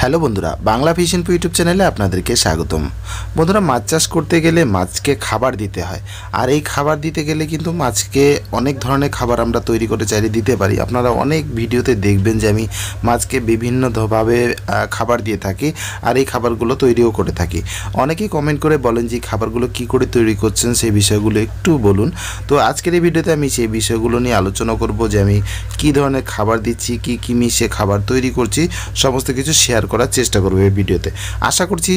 Hello বন্ধুরা, Bangla fish info YouTube চ্যানেলে আপনাদেরকে স্বাগতম। বন্ধুরা, মাছ চাষ করতে গেলে মাছকে খাবার দিতে হয়, আর এই খাবার দিতে গেলে কিন্তু মাছকে অনেক ধরনের খাবার আমরা তৈরি করে চাইলে দিতে পারি। আপনারা অনেক ভিডিওতে দেখবেন যে আমি মাছকে বিভিন্নভাবে খাবার দিয়ে থাকি, আর এই খাবারগুলো তৈরিও করে থাকি। অনেকেই কমেন্ট করে বলেন যে খাবারগুলো কি করে তৈরি করছেন, সেই বিষয়গুলো একটু বলুন। তো আজকের এই ভিডিওতে আমি সেই বিষয়গুলো নিয়ে আলোচনা করব যে আমি কী ধরনের খাবার দিচ্ছি, কি মিশিয়ে খাবার তৈরি করছি, সমস্ত কিছু শেয়ার করার চেষ্টা করব এই ভিডিওতে। আশা করছি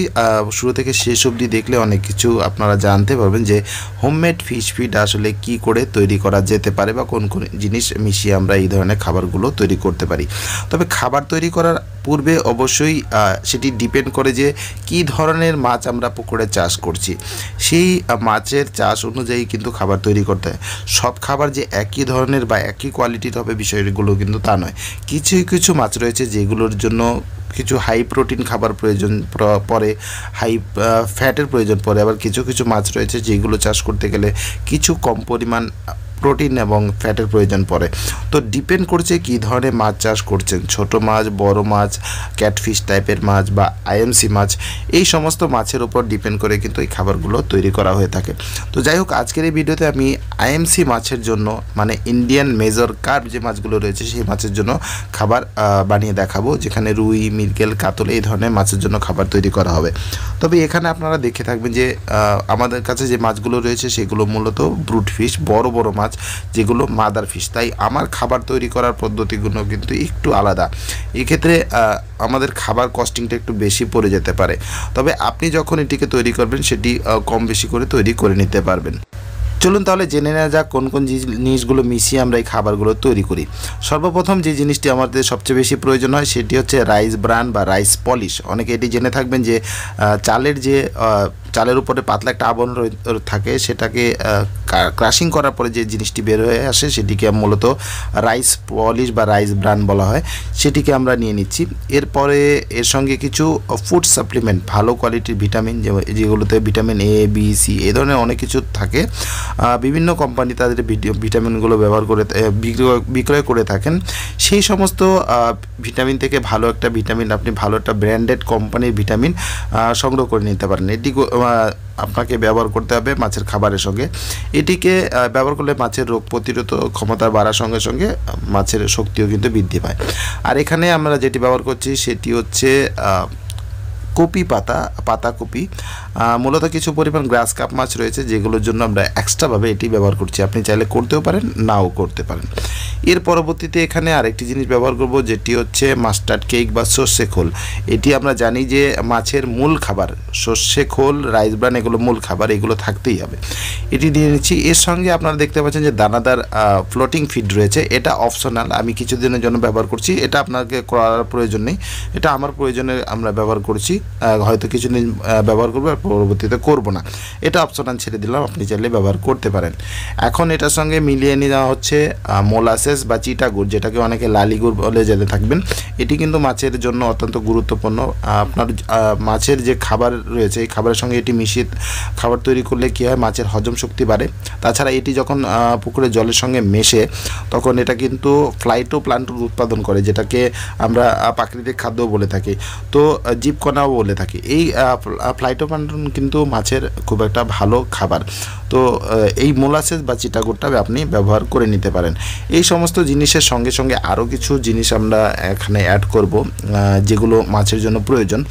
শুরু থেকে শেষ অবধি দেখলে অনেক কিছু আপনারা জানতে পারবেন যে হোমমেড ফিশ ফিড আসলে কি করে তৈরি করা যেতে পারে বা কোন কোন জিনিস মিশিয়ে আমরা এই ধরনের খাবারগুলো তৈরি করতে পারি। তবে খাবার তৈরি করার পূর্বে অবশ্যই সেটি ডিপেন্ড করে যে কি ধরনের মাছ আমরা পুকুরে চাষ করছি, সেই মাছের চাষ অনুযায়ী কিন্তু খাবার তৈরি করতে হয়। সব খাবার যে একই ধরনের বা একই কোয়ালিটির হবে বিষয়গুলো কিন্তু তা নয়। কিছু কিছু মাছ রয়েছে যেগুলোর জন্য কিছু হাই প্রোটিন খাবার প্রয়োজন পড়ে, হাই ফ্যাটের প্রয়োজন পড়ে। আবার কিছু কিছু মাছ রয়েছে যেগুলো চাষ করতে গেলে কিছু কম পরিমাণ প্রোটিন এবং ফ্যাটের প্রয়োজন পড়ে। তো ডিপেন্ড করছে কী ধরনের মাছ চাষ করছেন, ছোট মাছ, বড় মাছ, ক্যাটফিশ টাইপের মাছ বা আইএমসি মাছ, এই সমস্ত মাছের উপর ডিপেন্ড করে কিন্তু এই খাবারগুলো তৈরি করা হয়ে থাকে। তো যাই হোক, আজকের এই ভিডিওতে আমি আইএমসি মাছের জন্য, মানে ইন্ডিয়ান মেজর কার্প যে মাছগুলো রয়েছে সেই মাছের জন্য খাবার বানিয়ে দেখাবো, যেখানে রুই, মৃগেল, কাতল এই ধরনের মাছের জন্য খাবার তৈরি করা হবে। তবে এখানে আপনারা দেখে থাকবেন যে আমাদের কাছে যে মাছগুলো রয়েছে সেগুলো মূলত ব্রুট ফিশ, বড় বড় মাছ যেগুলো মাদার ফিশ। তাই আমার খাবার তৈরি করার পদ্ধতিগুলো কিন্তু একটু আলাদা। এক্ষেত্রে আমাদের খাবার কস্টিংটা একটু বেশি পড়ে যেতে পারে। তবে আপনি যখন এটিকে তৈরি করবেন সেটি কম বেশি করে তৈরি করে নিতে পারবেন। চলুন তাহলে জেনে নেওয়া যাক কোন কোন জিনিসগুলো মিশিয়ে আমরা এই খাবারগুলো তৈরি করি। সর্বপ্রথম যে জিনিসটি আমাদের সবচেয়ে বেশি প্রয়োজন হয় সেটি হচ্ছে রাইস ব্রান বা রাইস পলিশ। অনেকে এটি জেনে থাকবেন যে চালের উপরে পাতলা একটা আবরণ থাকে, সেটাকে ক্রাশিং করার পরে যে জিনিসটি বের হয়ে আসে সেটিকে মূলত রাইস পলিশ বা রাইস ব্রান বলা হয়। সেটিকে আমরা নিয়ে নিচ্ছি। এরপরে এর সঙ্গে কিছু ফুড সাপ্লিমেন্ট, ভালো কোয়ালিটির ভিটামিন, যেগুলোতে ভিটামিন এ, বি, সি এই ধরনের অনেক কিছু থাকে। বিভিন্ন কোম্পানি তাদের ভিটামিনগুলো ব্যবহার করে বিক্রয় করে থাকেন। সেই সমস্ত ভিটামিন থেকে ভালো একটা ভিটামিন, আপনি ভালো একটা ব্র্যান্ডেড কোম্পানির ভিটামিন সংগ্রহ করে নিতে পারেন। এটি আপনাকে ব্যবহার করতে হবে মাছের খাবারের সঙ্গে। এটিকে ব্যবহার করলে মাছের রোগ প্রতিরোধ ক্ষমতা বাড়ার সঙ্গে সঙ্গে মাছের শক্তিও কিন্তু বৃদ্ধি পায়। আর এখানে আমরা যেটি ব্যবহার করছি সেটি হচ্ছে কপি পাতাকপি। মূলত কিছু পরিমাণ গ্রাস কাপ মাছ রয়েছে যেগুলোর জন্য আমরা এক্সট্রাভাবে এটি ব্যবহার করছি। আপনি চাইলে করতেও পারেন, নাও করতে পারেন। এর পরবর্তীতে এখানে আরেকটি জিনিস ব্যবহার করব, যেটি হচ্ছে মাস্টার্ড কেক বা সর্ষে খোল। এটি আমরা জানি যে মাছের মূল খাবার, সর্ষে খোল, রাইস ব্রান এগুলো মূল খাবার, এগুলো থাকতেই হবে। এটি দিয়ে নিচ্ছি। এর সঙ্গে আপনারা দেখতে পাচ্ছেন যে দানাদার ফ্লোটিং ফিড রয়েছে। এটা অপশনাল, আমি কিছুদিনের জন্য ব্যবহার করছি। এটা আপনাকে করার প্রয়োজন নেই, এটা আমার প্রয়োজনে আমরা ব্যবহার করছি। হয়তো কিছুদিন ব্যবহার করবো আর পরবর্তীতে করবো না, এটা অপশনাল ছেড়ে দিলাম, আপনি চাইলে ব্যবহার করতে পারেন। এখন এটার সঙ্গে মিলিয়ে নেওয়া হচ্ছে মোলাসেস বা চিটা গুড়, যেটাকে অনেকে লালি গুড় বলে জেনে থাকবেন। এটি কিন্তু মাছের জন্য অত্যন্ত গুরুত্বপূর্ণ। আপনার মাছের যে খাবার রয়েছে এই খাবারের সঙ্গে এটি মিশিয়ে খাবার তৈরি করলে কী হয়, মাছের হজম শক্তি বাড়ে। তাছাড়া এটি যখন পুকুরের জলের সঙ্গে মেশে তখন এটা কিন্তু ফ্লাইটোপ্লাঙ্কটন উৎপাদন করে, যেটাকে আমরা প্রাকৃতিক খাদ্য বলে থাকি, তো জীবকণাও বলে থাকি। এই ফ্লাইটোপ্লাঙ্কটন কিন্তু মাছের খুব একটা ভালো খাবার। তো এই মোলাসেস বা চিটাগুড়টা আপনি ব্যবহার করে নিতে পারেন। এই সমস্ত জিনিসের সঙ্গে সঙ্গে আরও কিছু জিনিস আমরা এখানে অ্যাড করব যেগুলো মাছের জন্য প্রয়োজন।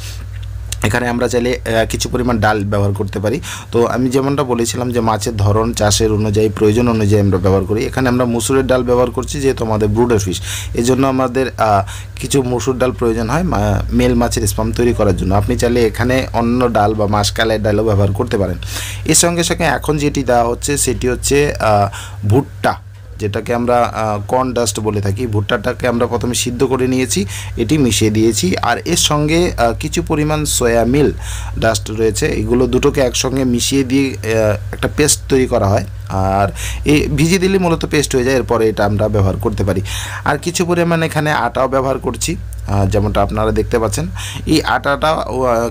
এখানে আমরা চাইলে কিছু পরিমাণ ডাল ব্যবহার করতে পারি। তো আমি যেমনটা বলেছিলাম যে মাছের ধরন, চাষের অনুযায়ী, প্রয়োজন অনুযায়ী আমরা ব্যবহার করি। এখানে আমরা মুসুরের ডাল ব্যবহার করছি, যেহেতু আমাদের ব্রুডার ফিশ, এই জন্য আমাদের কিছু মসুর ডাল প্রয়োজন হয় মেল মাছের স্পাম তৈরি করার জন্য। আপনি চাইলে এখানে অন্য ডাল বা মাসকালের ডালও ব্যবহার করতে পারেন। এর সঙ্গে সঙ্গে এখন যেটি দেওয়া হচ্ছে সেটি হচ্ছে ভুট্টা, যেটাকে আমরা কর্ন ডাস্ট বলে থাকি। ভুট্টাটাকে আমরা প্রথমে সিদ্ধ করে নিয়েছি, এটি মিশিয়ে দিয়েছি। আর এর সঙ্গে কিছু পরিমাণ সয়া মিল ডাস্ট রয়েছে, এগুলো দুটোকে একসঙ্গে মিশিয়ে দিয়ে একটা পেস্ট তৈরি করা হয়। আর এই ভিজিয়ে দিলে মূলত পেস্ট হয়ে যায়, এরপরে এটা আমরা ব্যবহার করতে পারি। আর কিছু পরিমাণ এখানে আটাও ব্যবহার করছি। যেমনটা আপনারা দেখতে পাচ্ছেন। এই আটাটা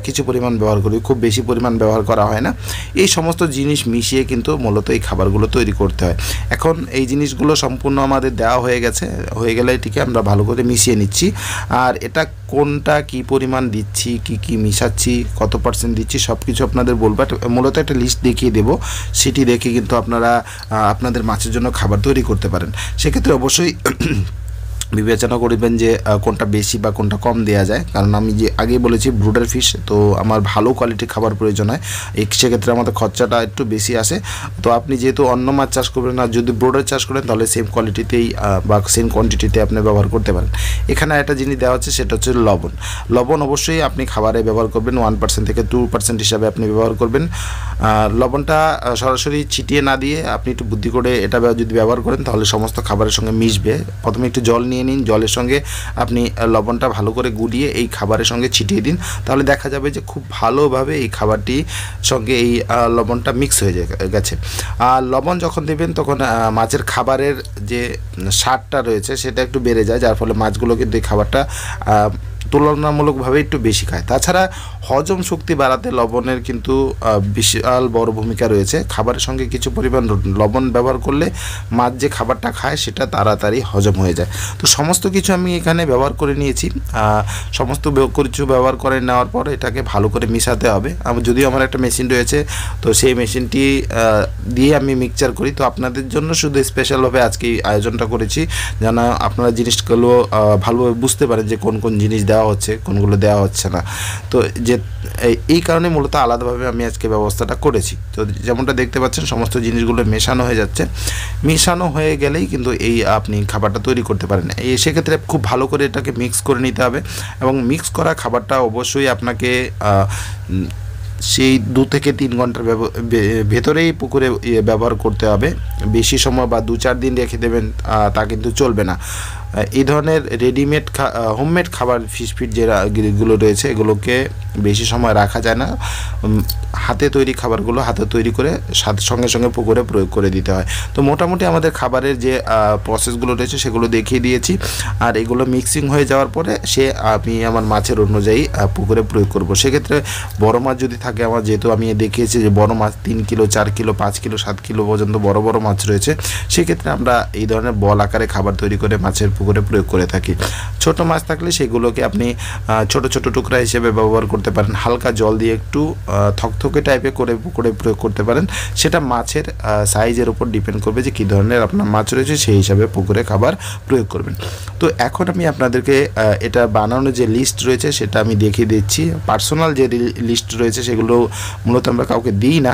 কিছু পরিমাণ ব্যবহার করি, খুব বেশি পরিমাণ ব্যবহার করা হয় না। এই সমস্ত জিনিস মিশিয়ে কিন্তু মূলত এই খাবারগুলো তৈরি করতে হয়। এখন এই জিনিসগুলো সম্পূর্ণ আমাদের দেওয়া হয়ে গেছে, হয়ে গেলে এটিকে আমরা ভালো করে মিশিয়ে নিচ্ছি। আর এটা কোনটা কি পরিমাণ দিচ্ছি, কি মিশাচ্ছি, কত পার্সেন্ট দিচ্ছি সব কিছু আপনাদের বলবো। মূলত একটা লিস্ট দেখিয়ে দেবো, সেটি দেখে কিন্তু আপনারা আপনাদের মাছের জন্য খাবার তৈরি করতে পারেন। সেক্ষেত্রে অবশ্যই বিবেচনা করবেন যে কোনটা বেশি বা কোনটা কম দেওয়া যায়, কারণ আমি যে আগেই বলেছি ব্রুডার ফিশ, তো আমার ভালো কোয়ালিটির খাবার প্রয়োজন হয়, সেক্ষেত্রে আমাদের খরচাটা একটু বেশি আসে। তো আপনি যেহেতু অন্য মাছ চাষ করবেন না, যদি ব্রুডার চাষ করেন তাহলে সেম কোয়ালিটিতেই বা সেম কোয়ান্টিটিতে আপনি ব্যবহার করতে পারেন। এখানে একটা জিনিস দেওয়া হচ্ছে, সেটা হচ্ছে লবণ। লবণ অবশ্যই আপনি খাবারে ব্যবহার করবেন 1% থেকে 2% হিসাবে আপনি ব্যবহার করবেন। লবণটা সরাসরি ছিটিয়ে না দিয়ে আপনি একটু বুদ্ধি করে এটা যদি ব্যবহার করেন তাহলে সমস্ত খাবারের সঙ্গে মিশবে। প্রথমে একটু জল নিয়ে নিন, জলের সঙ্গে আপনি লবণটা ভালো করে গুলিয়ে এই খাবারের সঙ্গে ছিটিয়ে দিন, তাহলে দেখা যাবে যে খুব ভালোভাবে এই খাবারটির সঙ্গে এই লবণটা মিক্স হয়ে গেছে। আর লবণ যখন দেবেন তখন মাছের খাবারের যে স্বাদটা রয়েছে সেটা একটু বেড়ে যায়, যার ফলে মাছগুলো কিন্তু এই খাবারটা তুলনামূলকভাবে একটু বেশি খায়। তাছাড়া হজম শক্তি বাড়াতে লবণের কিন্তু বিশাল বড় ভূমিকা রয়েছে। খাবারের সঙ্গে কিছু পরিমাণ লবণ ব্যবহার করলে মাছ যে খাবারটা খায় সেটা তাড়াতাড়ি হজম হয়ে যায়। তো সমস্ত কিছু আমি এখানে ব্যবহার করে নিয়েছি। সমস্ত কিছু ব্যবহার করে নেওয়ার পর এটাকে ভালো করে মিশাতে হবে। যদিও আমার একটা মেশিন রয়েছে, তো সেই মেশিনটি দিয়ে আমি মিক্সচার করি। তো আপনাদের জন্য শুধু স্পেশালভাবে আজকে এই আয়োজনটা করেছি, যেন আপনারা জিনিসগুলো ভালোভাবে বুঝতে পারেন যে কোন কোন জিনিস দেওয়া হচ্ছে, কোনগুলো দেওয়া হচ্ছে না। তো যে এই কারণে মূলত আলাদাভাবে আমি আজকে ব্যবস্থাটা করেছি। তো যেমনটা দেখতে পাচ্ছেন সমস্ত জিনিসগুলো মেশানো হয়ে যাচ্ছে। মেশানো হয়ে গেলেই কিন্তু এই আপনি খাবারটা তৈরি করতে পারেন। সেক্ষেত্রে খুব ভালো করে এটাকে মিক্স করে নিতে হবে, এবং মিক্স করা খাবারটা অবশ্যই আপনাকে সেই 2 থেকে 3 ঘন্টার ভেতরেই পুকুরে ব্যবহার করতে হবে। বেশি সময় বা 2-4 দিন রেখে দেবেন তা কিন্তু চলবে না। এই ধরনের রেডিমেড হোমমেড খাবার ফিশ ফিড যেগুলো রয়েছে এগুলোকে বেশি সময় রাখা যায় না। হাতে তৈরি খাবারগুলো হাতে তৈরি করে সঙ্গে সঙ্গে পুকুরে প্রয়োগ করে দিতে হয়। তো মোটামুটি আমাদের খাবারের যে প্রসেসগুলো রয়েছে সেগুলো দেখিয়ে দিয়েছি। আর এগুলো মিক্সিং হয়ে যাওয়ার পরে আমি আমার মাছের অনুযায়ী পুকুরে প্রয়োগ করব। সেক্ষেত্রে বড় মাছ যদি থাকে, আমার যেহেতু আমি দেখিয়েছি যে বড় মাছ 3 কিলো 4 কিলো 5 কিলো 7 কিলো পর্যন্ত বড় বড় মাছ রয়েছে, সেক্ষেত্রে আমরা এই ধরনের বল আকারে খাবার তৈরি করে মাছের পুকুরে প্রয়োগ করে থাকি। ছোট মাছ থাকলে সেগুলোকে আপনি ছোট ছোট টুকরা হিসেবে ব্যবহার করতে পারেন। হালকা জল দিয়ে একটু থকথকে টাইপের করে পুকুরে প্রয়োগ করতে পারেন। সেটা মাছের সাইজের উপর ডিপেন্ড করবে যে কী ধরনের আপনার মাছ রয়েছে, সেই হিসাবে পুকুরে খাবার প্রয়োগ করবেন। তো এখন আমি আপনাদেরকে এটা বানানোর যে লিস্ট রয়েছে সেটা আমি দেখিয়ে দিচ্ছি। পার্সোনাল যে লিস্ট রয়েছে সেগুলো মূলত আমরা কাউকে দিই না।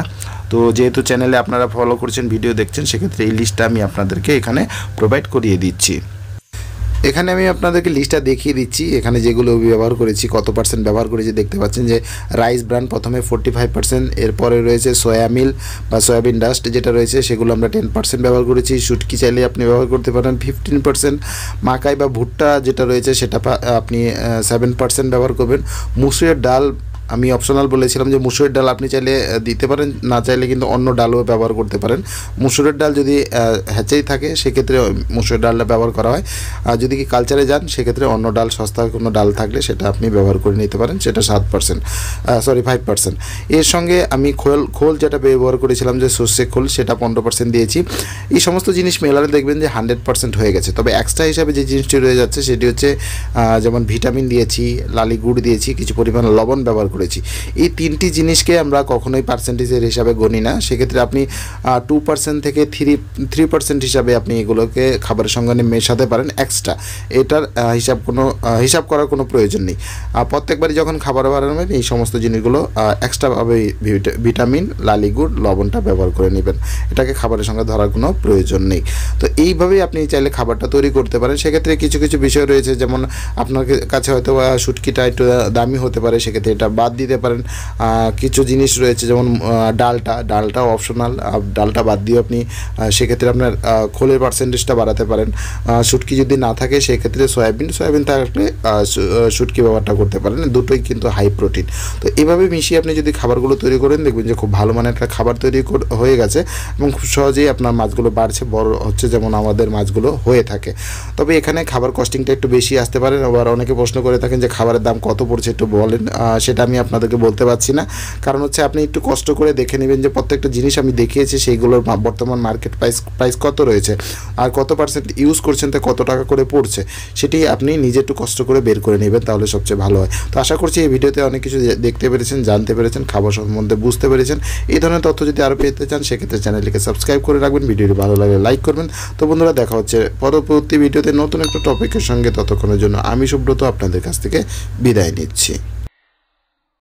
তো যেহেতু চ্যানেলে আপনারা ফলো করছেন, ভিডিও দেখছেন, সেক্ষেত্রে এই লিস্টটা আমি আপনাদেরকে এখানে প্রোভাইড করিয়ে দিচ্ছি। এখানে আমি আপনাদেরকে লিস্টটা দেখিয়ে দিচ্ছি। এখানে যেগুলো ব্যবহার করেছি, কত পার্সেন্ট ব্যবহার করেছি দেখতে পাচ্ছেন যে রাইস ব্রান প্রথমে 45%, এরপরে রয়েছে সয়া মিল বা সয়াবিন ডাস্ট যেটা রয়েছে সেগুলো আমরা 10% ব্যবহার করেছি। শুটকি চাইলে আপনি ব্যবহার করতে পারেন 15%। মাকাই বা ভুট্টা যেটা রয়েছে সেটা আপনি 7% ব্যবহার করবেন। মুসুরের ডাল আমি অপশনাল বলেছিলাম যে মুসুরের ডাল আপনি চাইলে দিতে পারেন, না চাইলে কিন্তু অন্য ডালও ব্যবহার করতে পারেন। মুসুরের ডাল যদি হ্যাচেই থাকে সেক্ষেত্রে মুসুরের ডালটা ব্যবহার করা হয়। আর যদি কি কালচারে যান সেক্ষেত্রে অন্য ডাল, সস্তা কোনো ডাল থাকলে সেটা আপনি ব্যবহার করে নিতে পারেন, সেটা 5%। এর সঙ্গে আমি খোল যেটা ব্যবহার করেছিলাম যে সর্ষে খোল, সেটা 15% দিয়েছি। এই সমস্ত জিনিস মেলালে দেখবেন যে 100% হয়ে গেছে। তবে এক্সট্রা হিসাবে যে জিনিসটি রয়ে যাচ্ছে সেটি হচ্ছে যেমন ভিটামিন দিয়েছি, লালি গুড় দিয়েছি, কিছু পরিমাণ লবণ ব্যবহার করেছি। এই 3টি জিনিসকে আমরা কখনোই পার্সেন্টেজের হিসাবে গণি না। সেক্ষেত্রে আপনি 2% থেকে 3% হিসাবে আপনি এগুলোকে খাবারের সঙ্গে মেশাতে পারেন এক্সট্রা। এটার হিসাব করার কোনো প্রয়োজন নেই। প্রত্যেকবারই যখন খাবার বানাবেন এই সমস্ত জিনিসগুলো এক্সট্রাভাবে ভিটামিন, লালি গুড়, লবণটা ব্যবহার করে নেবেন। এটাকে খাবারের সঙ্গে ধরার কোনো প্রয়োজন নেই। তো এইভাবেই আপনি চাইলে খাবারটা তৈরি করতে পারেন। সেক্ষেত্রে কিছু কিছু বিষয় রয়েছে, যেমন আপনার কাছে হয়তো শুটকিটা একটু দামি হতে পারে, সেক্ষেত্রে এটা বাদ দিতে পারেন। কিছু জিনিস রয়েছে যেমন ডালটা অপশনাল, ডালটা বাদ দিয়ে আপনি সেক্ষেত্রে আপনার খোলের পার্সেন্টেজটা বাড়াতে পারেন। শুটকি যদি না থাকে সেক্ষেত্রে সয়াবিন থাকলে শুটকি ব্যবহারটা করতে পারেন, দুটোই কিন্তু হাই প্রোটিন। তো এভাবে মিশিয়ে আপনি যদি খাবারগুলো তৈরি করেন দেখবেন যে খুব ভালো মানের একটা খাবার তৈরি হয়ে গেছে এবং খুব সহজেই আপনার মাছগুলো বাড়ছে, বড় হচ্ছে, যেমন আমাদের মাছগুলো হয়ে থাকে। তবে এখানে খাবার কস্টিংটা একটু বেশি আসতে পারে। আবার অনেকে প্রশ্ন করে থাকেন যে খাবারের দাম কত পড়ছে একটু বলেন, সেটা আমি আপনাদেরকে বলতে পারছি না, কারণ হচ্ছে আপনি একটু কষ্ট করে দেখে নেবেন যে প্রত্যেকটা জিনিস আমি দেখিয়েছি সেইগুলোর বর্তমান মার্কেট প্রাইস কত রয়েছে আর কত পার্সেন্ট ইউজ করছেন, তা কত টাকা করে পড়ছে, সেটি আপনি নিজে একটু কষ্ট করে বের করে নেবেন, তাহলে সবচেয়ে ভালো হয়। তো আশা করছি এই ভিডিওতে অনেক কিছু দেখতে পেরেছেন, জানতে পেরেছেন, খাবার সম্বন্ধে বুঝতে পেরেছেন। এই ধরনের তথ্য যদি আরও পেতে চান সেক্ষেত্রে চ্যানেলটিকে সাবস্ক্রাইব করে রাখবেন, ভিডিওটি ভালো লাগলে লাইক করবেন। তো বন্ধুরা, দেখা হচ্ছে পরবর্তী ভিডিওতে নতুন একটা টপিকের সঙ্গে। ততক্ষণের জন্য আমি সুব্রত আপনাদের কাছ থেকে বিদায় নিচ্ছি।